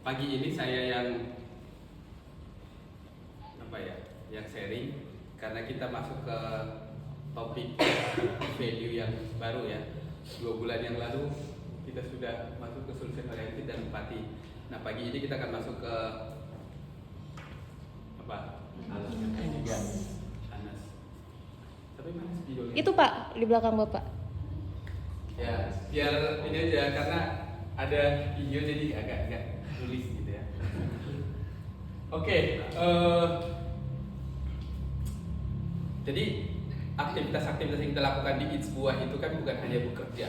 Pagi ini saya yang yang sharing karena kita masuk ke topik value yang baru ya. 2 bulan yang lalu kita sudah masuk ke solution oriented dan empati. Nah, pagi ini kita akan masuk ke Anas. Tapi mana videonya? Itu Pak, di belakang Bapak. Ya, biar ini aja karena ada video jadi agak tulis gitu ya. Oke, jadi aktivitas-aktivitas yang kita lakukan di It's Buah itu kan bukan hanya bekerja.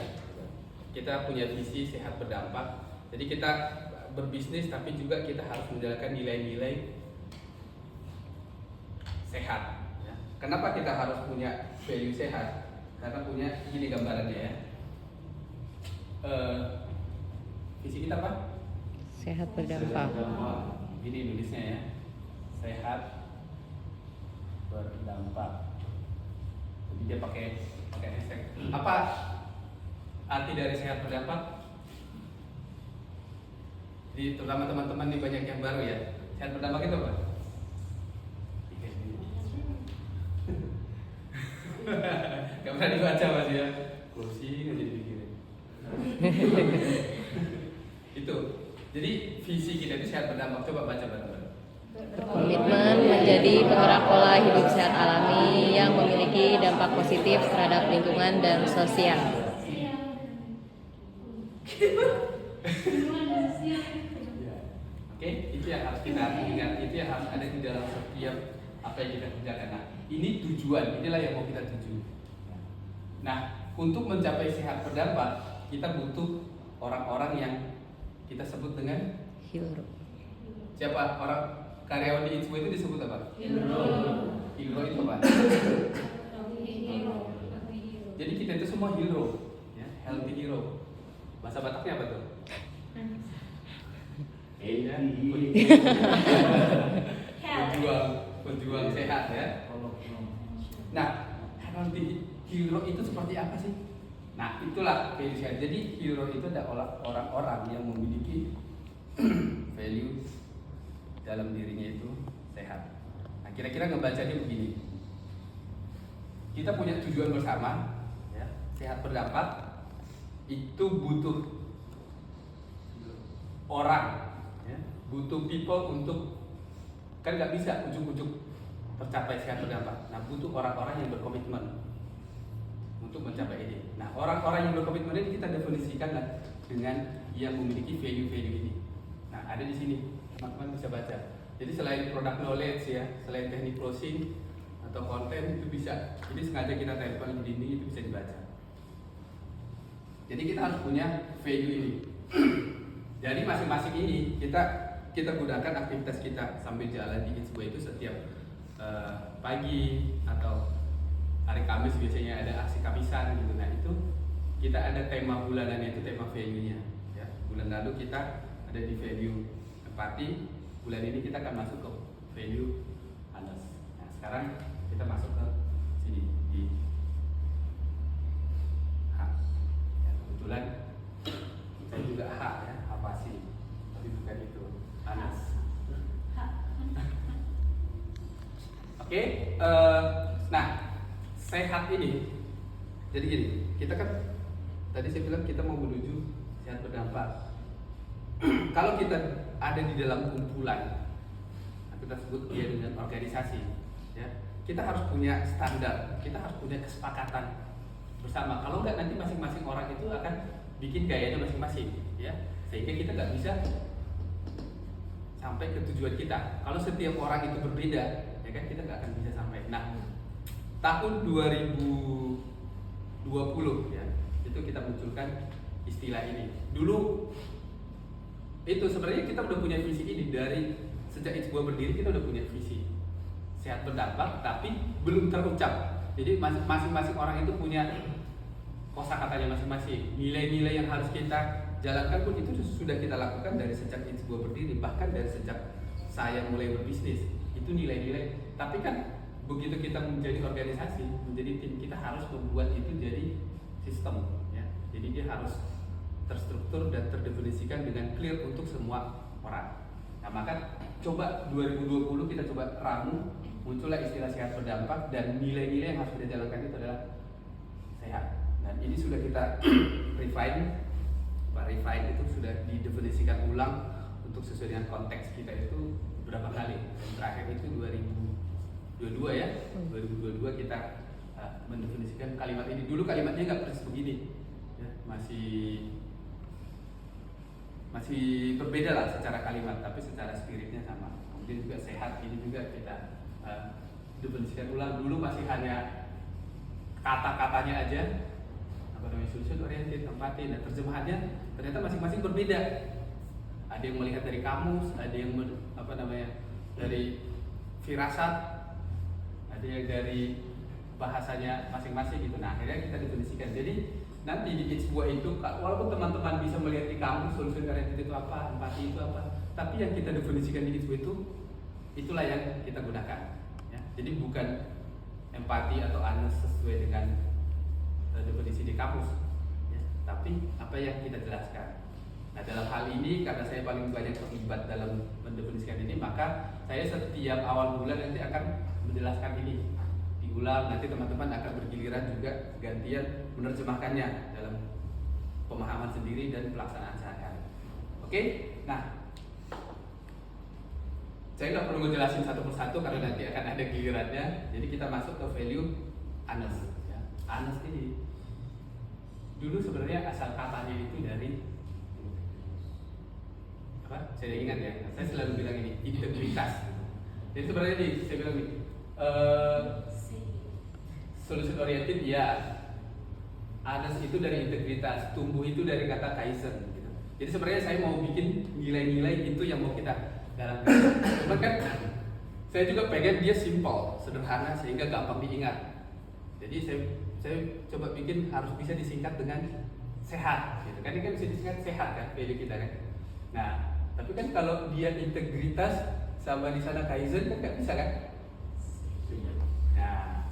Kita punya visi sehat berdampak. Jadi kita berbisnis tapi juga kita harus menjalankan nilai-nilai sehat. Ya. Kenapa kita harus punya value sehat? Karena punya gini gambarannya ya. Visi kita apa? Sehat berdampak. Gini nulisnya ya. Sehat berdampak. Jadi dia pakai hashtag. Apa arti dari sehat berdampak? Jadi terutama teman-teman nih banyak yang baru ya. Sehat berdampak itu apa? Gak pernah dibaca Mas ya. Closing aja dipikirin. Itu. Jadi visi kita itu sehat berdampak. Coba baca bareng-bareng. Komitmen menjadi penggerak pola hidup sehat alami yang memiliki dampak positif terhadap lingkungan dan sosial. Oke, itu yang harus kita ingat, itu yang harus ada di dalam setiap apa yang kita kerjakan. Nah, ini tujuan, inilah yang mau kita tuju. Nah, untuk mencapai sehat berdampak, kita butuh orang-orang yang kita sebut dengan Hero. siapa? Orang karyawan di Itzbo itu disebut apa? Hero. Hero itu apa? Jadi kita itu semua hero, ya, healthy hero. Bahasa Bataknya apa tuh? Pejuang sehat ya. Nah, healthy hero itu seperti apa sih? Nah, itulah value sehat. Jadi hero itu adalah orang-orang yang memiliki value dalam dirinya itu sehat. Nah, kira-kira ngebacanya begini. Kita punya tujuan bersama, ya, sehat berdampak. Itu butuh orang, ya, butuh people untuk, kan nggak bisa ujuk-ujuk tercapai sehat berdampak. Nah, butuh orang-orang yang berkomitmen untuk mencapai ini. Nah, orang-orang yang berkomitmen ini kita definisikan dengan yang memiliki value-value ini. Nah, ada di sini, teman-teman bisa baca. Jadi selain product knowledge ya, selain teknik closing atau konten itu bisa. Jadi sengaja kita tempel di dinding itu bisa dibaca. Jadi kita harus punya value ini. Jadi masing-masing ini kita gunakan aktivitas kita sambil jalan di Itzbo itu setiap pagi atau hari Kamis biasanya ada aksi Kamisan gitu. Nah, itu kita ada tema bulanan, itu tema value-nya ya. Bulan lalu kita ada di value empati, bulan ini kita akan masuk ke value Anas. Nah, sekarang kita masuk ke sini di H. Ya, kebetulan saya juga H ya, apa sih? Tapi bukan itu, Anas. Oke, nah sehat ini, jadi gini, kita kan tadi saya bilang kita mau menuju sehat berdampak. Kalau kita ada di dalam kumpulan, kita sebut dia dengan organisasi, ya, kita harus punya standar, kita harus punya kesepakatan bersama. Kalau enggak nanti masing-masing orang itu akan bikin gayanya masing-masing, ya, sehingga kita nggak bisa sampai ke tujuan kita. Kalau setiap orang itu berbeda, ya kan, kita nggak akan bisa sampai. Nah, tahun 2020 ya, itu kita munculkan istilah ini. Dulu itu sebenarnya kita udah punya visi ini dari sejak Itzbo berdiri, kita udah punya visi sehat berdampak, tapi belum terucap. Jadi masing-masing orang itu punya kosakatanya masing-masing. Nilai-nilai yang harus kita jalankan pun itu sudah kita lakukan dari sejak Itzbo berdiri, bahkan dari sejak saya mulai berbisnis. Itu nilai-nilai. Tapi kan begitu kita menjadi organisasi, menjadi tim, kita harus membuat itu jadi sistem ya. Jadi dia harus terstruktur dan terdefinisikan dengan clear untuk semua orang. Nah maka coba 2020 kita coba ramu, muncullah istilah sehat berdampak, dan nilai-nilai yang harus kita jalankan itu adalah sehat. Dan ini sudah kita refine itu sudah didefinisikan ulang untuk sesuai dengan konteks kita itu beberapa kali. Dan terakhir itu 2022 ya, 2022 kita mendefinisikan kalimat ini. Dulu kalimatnya nggak persis begini, ya, masih berbeda lah secara kalimat, tapi secara spiritnya sama. Kemudian juga sehat ini juga kita definisikan ulang. Dulu masih hanya kata-katanya aja, apa namanya, solution oriented, empati, dan terjemahannya ternyata masing-masing berbeda. Ada yang melihat dari kamus, ada yang dari firasat, ada yang dari bahasanya masing-masing gitu. Nah akhirnya kita definisikan. Jadi nanti di each buah itu, walaupun teman-teman bisa melihat di kamus solution oriented itu apa, empati itu apa, tapi yang kita definisikan di each buah itu, itulah yang kita gunakan. Ya. Jadi bukan empati atau honest sesuai dengan definisi di kamus, ya, tapi apa yang kita jelaskan. Nah dalam hal ini karena saya paling banyak terlibat dalam mendefinisikan ini, maka saya setiap awal bulan nanti akan menjelaskan ini, diulang. Nanti teman-teman akan bergiliran juga gantian menerjemahkannya dalam pemahaman sendiri dan pelaksanaan sehari-hari. Oke, nah saya nggak perlu ngejelasin satu persatu karena nanti akan ada gilirannya. Jadi kita masuk ke value honest. Ya. Honest ini dulu sebenarnya asal katanya itu dari apa? Saya ingat ya. Saya selalu bilang ini integritas. Jadi sebenarnya saya bilang ini solution oriented ya. Honest itu dari integritas, tumbuh itu dari kata Kaizen. Gitu. Jadi sebenarnya saya mau bikin nilai-nilai itu yang mau kita dalam. Cuman kan saya juga pengen dia simple, sederhana sehingga gampang diingat. Jadi saya coba bikin harus bisa disingkat dengan sehat gitu. Kan ini kan bisa disingkat sehat kan value kita kan. Nah, tapi kan kalau dia integritas sama di sana Kaizen kan nggak bisa kan? Nah,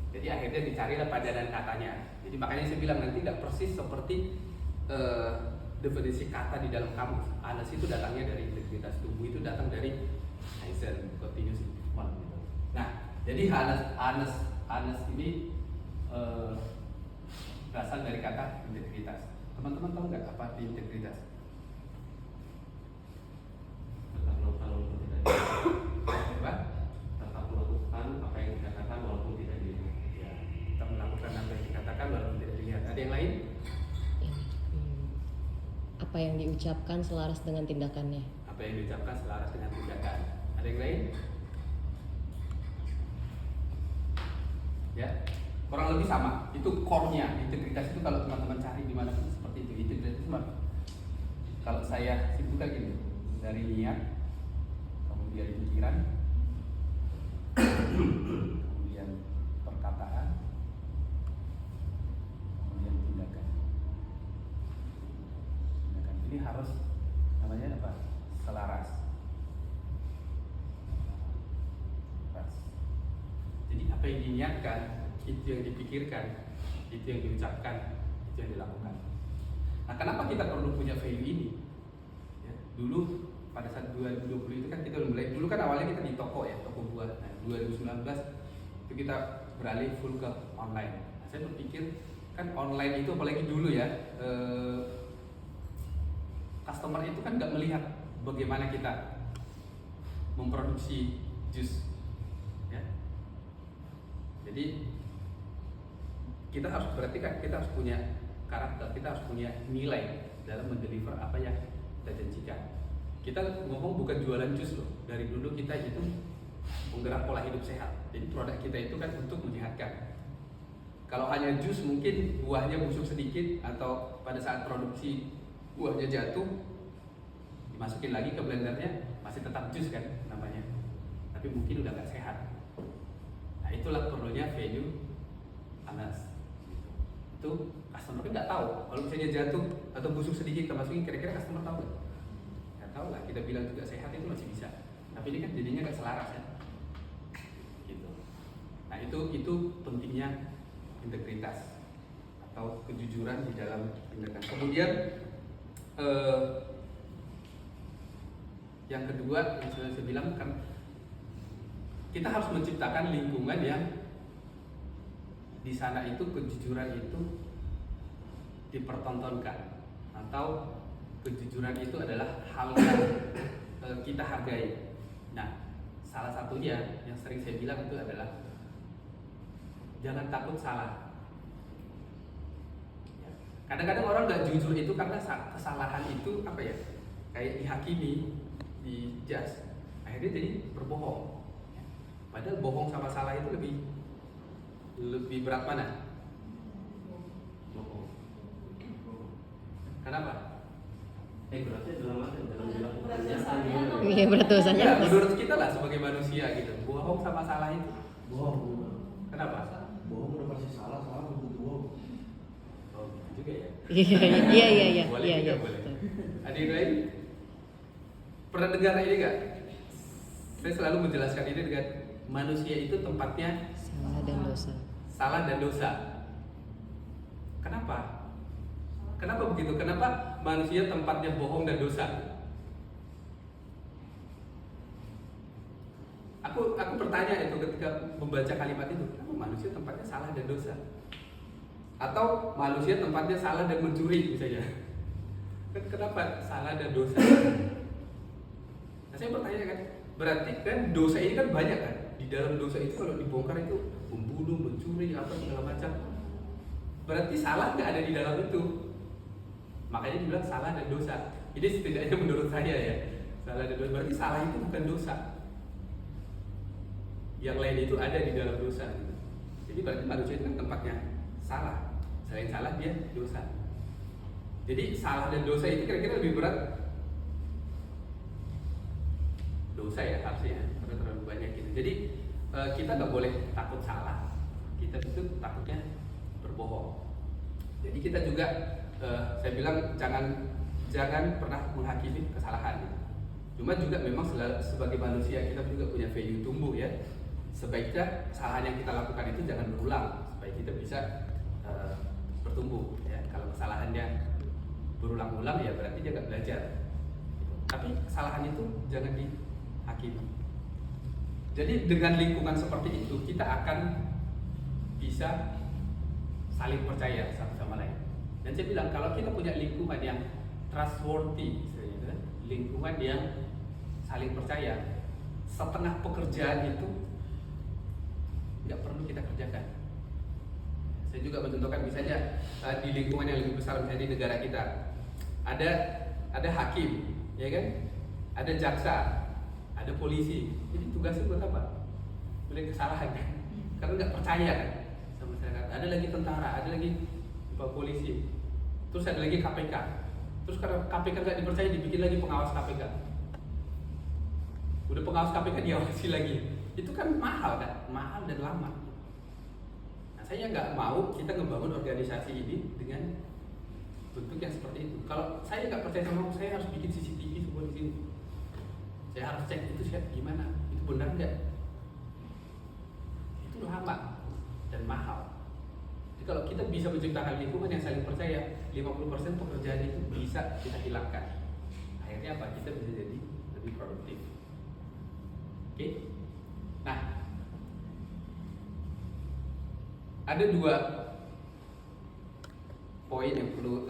jadi akhirnya dicarilah padanan katanya. Jadi makanya saya bilang nanti nggak persis seperti definisi kata di dalam kamus. Honest itu datangnya dari integritas, tumbuh itu datang dari Kaizen, continuous improvement gitu. Nah, jadi honest ini berasal dari kata integritas. Teman-teman tahu nggak apa arti integritas? Tetap melakukan apa yang dikatakan walaupun tidak dilihat. Ya, kita melakukan apa yang dikatakan walaupun tidak dilihat. Ada yang lain? Apa yang diucapkan selaras dengan tindakannya. Apa yang diucapkan selaras dengan tindakan. Ada yang lain? Ya, kurang lebih sama. Itu core-nya. Integritas itu kalau teman-teman cari di mana pun seperti itu. Integritas itu kalau saya simpulkan gini, dari niat, kemudian pikiran, kemudian perkataan, kemudian tindakan. Ini harus namanya apa? Selaras. Jadi apa yang diniatkan, itu yang dipikirkan, itu yang diucapkan, itu yang dilakukan. Nah, kenapa kita perlu punya value ini? Ya, dulu pada saat 2020 itu kan kita mulai, dulu kan awalnya kita di toko ya, toko buah. Nah, 2019 itu kita beralih full ke online. Nah, saya berpikir kan online itu apalagi dulu ya, customer itu kan nggak melihat bagaimana kita memproduksi jus, ya. Jadi kita harus berarti kan kita harus punya karakter, kita harus punya nilai dalam mendeliver apa yang kita janjikan. Kita ngomong bukan jualan jus loh. Dari dulu kita itu menggerak pola hidup sehat. Jadi produk kita itu kan untuk menyehatkan. Kalau hanya jus mungkin buahnya busuk sedikit atau pada saat produksi buahnya jatuh, dimasukin lagi ke blendernya masih tetap jus kan namanya, tapi mungkin udah nggak sehat. Nah itulah perlunya value honest. Itu customer kan nggak tahu kalau misalnya jatuh atau busuk sedikit kita masukin, kira-kira customer tahu nggak? Nggak tahu lah. Kita bilang juga sehat itu masih bisa, tapi ini kan jadinya nggak selaras ya. Gitu. Nah itu pentingnya integritas atau kejujuran di dalam tindakan. Kemudian yang kedua yang sudah saya bilang kan kita harus menciptakan lingkungan yang di sana itu kejujuran itu dipertontonkan, atau kejujuran itu adalah hal yang kita hargai. Nah, salah satunya yang sering saya bilang itu adalah jangan takut salah. Ya. Kadang-kadang orang nggak jujur itu karena kesalahan itu apa ya, kayak dihakimi, dijudge, akhirnya jadi berbohong. Ya. Padahal bohong sama salah itu lebih berat mana? Bohong. Kenapa? Beratnya dalam bilang Iya, berat dosanya. Ya, menurut kita lah sebagai manusia gitu, bohong sama salah itu. Bohong. Kenapa? Bohong udah pasti salah belum bohong. Oh, gitu juga ya. Iya. Boleh Iya, juga, iya. boleh. Ada yang lain? Pernah dengar ini nggak? Saya selalu menjelaskan ini dengan manusia itu tempatnya Salah dan dosa. salah dan dosa. Kenapa? Kenapa begitu? Kenapa manusia tempatnya bohong dan dosa? Aku bertanya itu ketika membaca kalimat itu, kenapa manusia tempatnya salah dan dosa? Atau manusia tempatnya salah dan mencuri misalnya? Kenapa salah dan dosa? Nah, saya bertanya kan, berarti kan dosa ini kan banyak kan? Di dalam dosa itu kalau dibongkar itu membunuh, mencuri, apa segala macam. Berarti salah nggak ada di dalam itu. Makanya dibilang salah dan dosa. Jadi setidaknya menurut saya ya, salah dan dosa. Berarti salah itu bukan dosa. Yang lain itu ada di dalam dosa. Gitu. Jadi berarti manusia itu kan tempatnya salah. Selain salah dia dosa. Jadi salah dan dosa itu kira-kira lebih berat. Dosa ya harusnya, karena terlalu banyak gitu. Jadi kita nggak boleh takut salah. Kita itu takutnya berbohong. Jadi kita juga saya bilang jangan pernah menghakimi kesalahan. Cuma juga memang sebagai manusia kita juga punya value tumbuh ya. Sebaiknya kesalahan yang kita lakukan itu jangan berulang supaya kita bisa bertumbuh. Ya. Kalau kesalahannya berulang-ulang ya berarti dia nggak belajar. Tapi kesalahan itu jangan dihakimi. Jadi dengan lingkungan seperti itu kita akan bisa saling percaya satu sama lain. Dan saya bilang kalau kita punya lingkungan yang trustworthy, lingkungan yang saling percaya, setengah pekerjaan itu nggak perlu kita kerjakan. Saya juga mencontohkan misalnya di lingkungan yang lebih besar, misalnya di negara kita ada hakim, ya kan? Ada jaksa, ada polisi. Jadi tugasnya buat apa? Boleh kesalahan kan? Karena nggak percaya kan sama masyarakat. Ada lagi tentara, ada lagi polisi, terus ada lagi KPK. Terus karena KPK nggak dipercaya, dibikin lagi pengawas KPK. Udah pengawas KPK diawasi lagi. Itu kan mahal kan? Mahal dan lama. Nah, saya nggak mau kita ngebangun organisasi ini dengan bentuk yang seperti itu. Kalau saya nggak percaya sama aku, saya harus bikin CCTV semua di sini. Saya harus cek itu siapa gimana, itu benar nggak? Itu lama dan mahal. Jadi kalau kita bisa menciptakan lingkungan yang saling percaya, 50% pekerjaan itu bisa kita hilangkan. Akhirnya apa? Kita bisa jadi lebih produktif. Oke? Nah, ada 2 poin yang perlu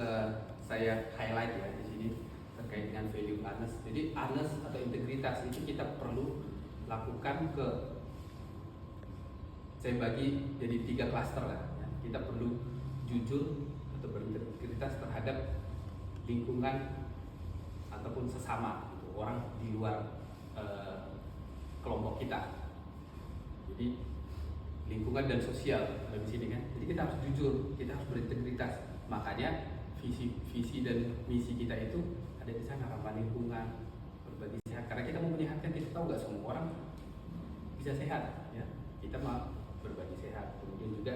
saya highlight ya di sini terkait dengan value honest. Jadi honest atau integritas itu kita perlu lakukan saya bagi jadi 3 klaster lah. Kita perlu jujur atau berintegritas terhadap lingkungan ataupun sesama gitu, orang di luar kelompok kita. Jadi lingkungan dan sosial di sini kan. Jadi kita harus jujur, kita harus berintegritas. Makanya visi dan misi kita itu ada di sana, ramah lingkungan, berbagi sehat. Karena kita mau menyehatkan, kita tahu nggak semua orang bisa sehat, ya. Kita mau berbagi sehat, kemudian juga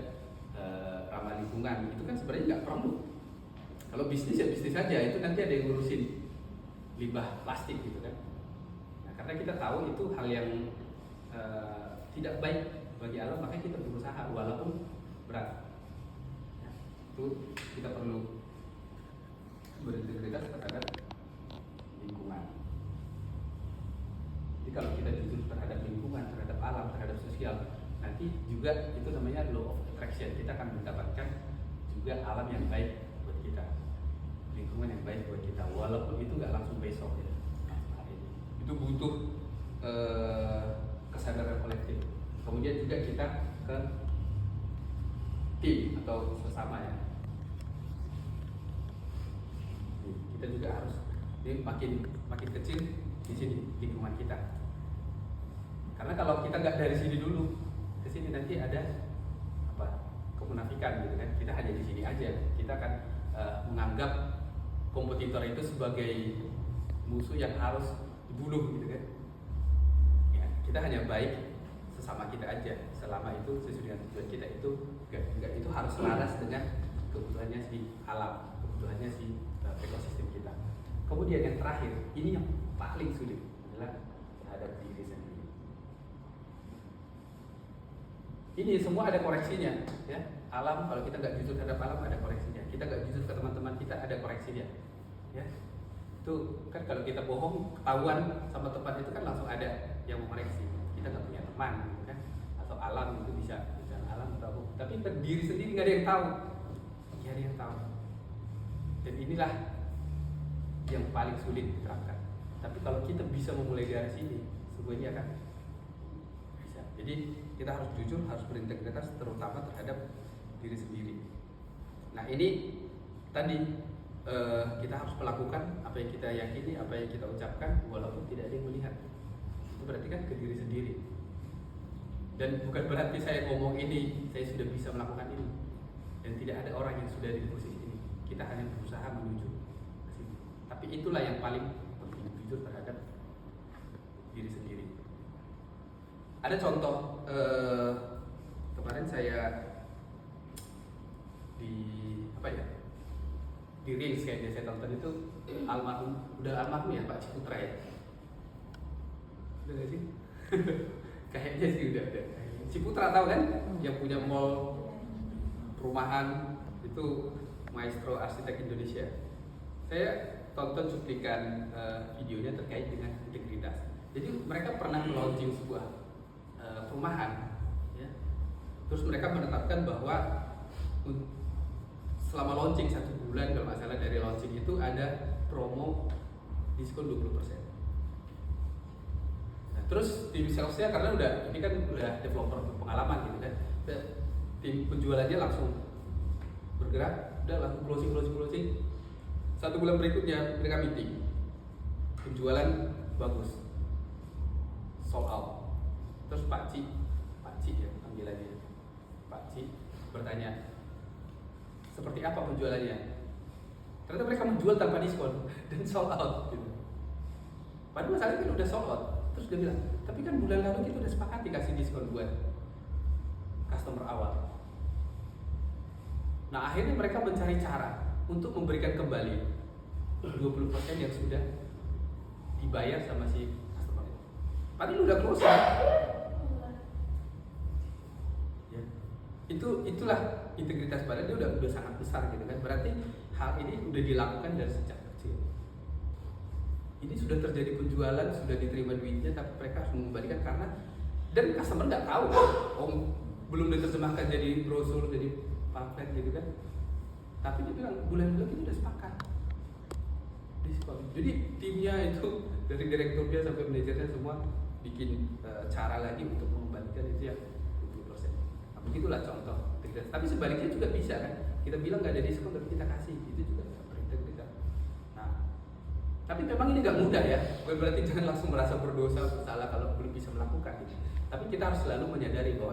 ramah lingkungan itu kan sebenarnya nggak perlu. Kalau bisnis ya bisnis saja, itu nanti ada yang ngurusin limbah plastik gitu kan. Nah, karena kita tahu itu hal yang tidak baik bagi alam, makanya kita berusaha walaupun berat. Ya, itu kita perlu berintegritas terhadap lingkungan. kalau kita jujur terhadap lingkungan, terhadap alam, terhadap sosial, nanti juga itu namanya law of attraction. Kita akan mendapatkan juga alam yang baik buat kita, lingkungan yang baik buat kita, walaupun itu nggak langsung besok ya. Nah, ini itu butuh kesadaran kolektif. Kemudian juga kita ke tim atau sesama ya. Kita juga harus ini makin kecil di sini lingkungan kita. Karena kalau kita nggak dari sini dulu ke sini, nanti ada apa kemunafikan gitu kan. Kita hanya di sini aja. Kita akan menganggap kompetitor itu sebagai musuh yang harus dibunuh gitu kan. Ya, kita hanya baik sesama kita aja. Selama itu sesuai dengan tujuan kita, itu enggak itu harus selaras dengan kebutuhannya si alam, kebutuhannya si ekosistem kita. Kemudian yang terakhir, ini yang paling sulit adalah terhadap diri sendiri. Ini semua ada koreksinya, ya. Alam, kalau kita nggak jujur terhadap alam, ada koreksinya. Kita nggak jujur ke teman-teman kita, ada koreksinya, ya. Itu kan kalau kita bohong, ketahuan sama tempat itu kan langsung ada yang mengoreksi. Kita nggak punya teman, gitu kan? Atau alam itu bisa alam tahu. Tapi diri sendiri nggak ada yang tahu, nggak ada yang tahu. Dan inilah yang paling sulit diterapkan. Tapi kalau kita bisa memulai dari sini, semuanya akan bisa. Jadi kita harus jujur, harus berintegritas, terutama terhadap diri sendiri. Nah ini tadi kita harus melakukan apa yang kita yakini, apa yang kita ucapkan, walaupun tidak ada yang melihat. Itu berarti kan ke diri sendiri. Dan bukan berarti saya ngomong ini, saya sudah bisa melakukan ini. Dan tidak ada orang yang sudah di posisi ini. Kita hanya berusaha menuju ke sini. Tapi itulah yang paling penting, jujur terhadap diri sendiri. Ada contoh kemarin saya di apa ya, di Reels kayaknya saya tonton itu udah almarhum ya Pak Ciputra ya, udah nggak sih? Kayaknya sih udah. Ciputra tahu kan, yang punya mall perumahan itu, maestro arsitek Indonesia. Saya tonton cuplikan videonya terkait dengan integritas. Jadi mereka pernah launching sebuah perumahan, ya. Terus mereka menetapkan bahwa selama launching 1 bulan kalau nggak salah dari launching itu ada promo diskon 20%. Nah, terus tim salesnya karena ini kan udah developer berpengalaman gitu kan, tim penjualannya langsung bergerak, udah langsung closing. 1 bulan berikutnya mereka meeting, penjualan bagus, sold out. Terus Pak Ci ya panggilannya, Pak Ci bertanya, seperti apa penjualannya? Ternyata mereka menjual tanpa diskon dan sold out gitu. Padahal masalahnya kan udah sold out. Terus dia bilang, tapi kan bulan lalu kita udah sepakat dikasih diskon buat customer awal. Nah akhirnya mereka mencari cara untuk memberikan kembali 20% yang sudah dibayar sama si customer. Padahal udah closing. Ya. Itulah integritas, padahal dia udah sangat besar gitu kan. Berarti hal ini udah dilakukan dari sejak kecil. Ini sudah terjadi penjualan, sudah diterima duitnya, tapi mereka harus mengembalikan karena dan customer nggak tahu, belum diterjemahkan jadi brosur, jadi pamflet gitu kan. Tapi dia bilang bulan-bulan kita udah sepakat diskon. Jadi timnya itu dari direkturnya sampai manajernya semua bikin cara lagi untuk mengembalikan itu yang 20%. Nah, begitulah contoh integritas. Tapi sebaliknya juga bisa kan. Kita bilang nggak ada diskon tapi kita kasih, itu juga berintegritas. Nah, tapi memang ini nggak mudah ya. Bukan berarti jangan langsung merasa berdosa, bersalah kalau belum bisa melakukan. Gitu. Tapi kita harus selalu menyadari bahwa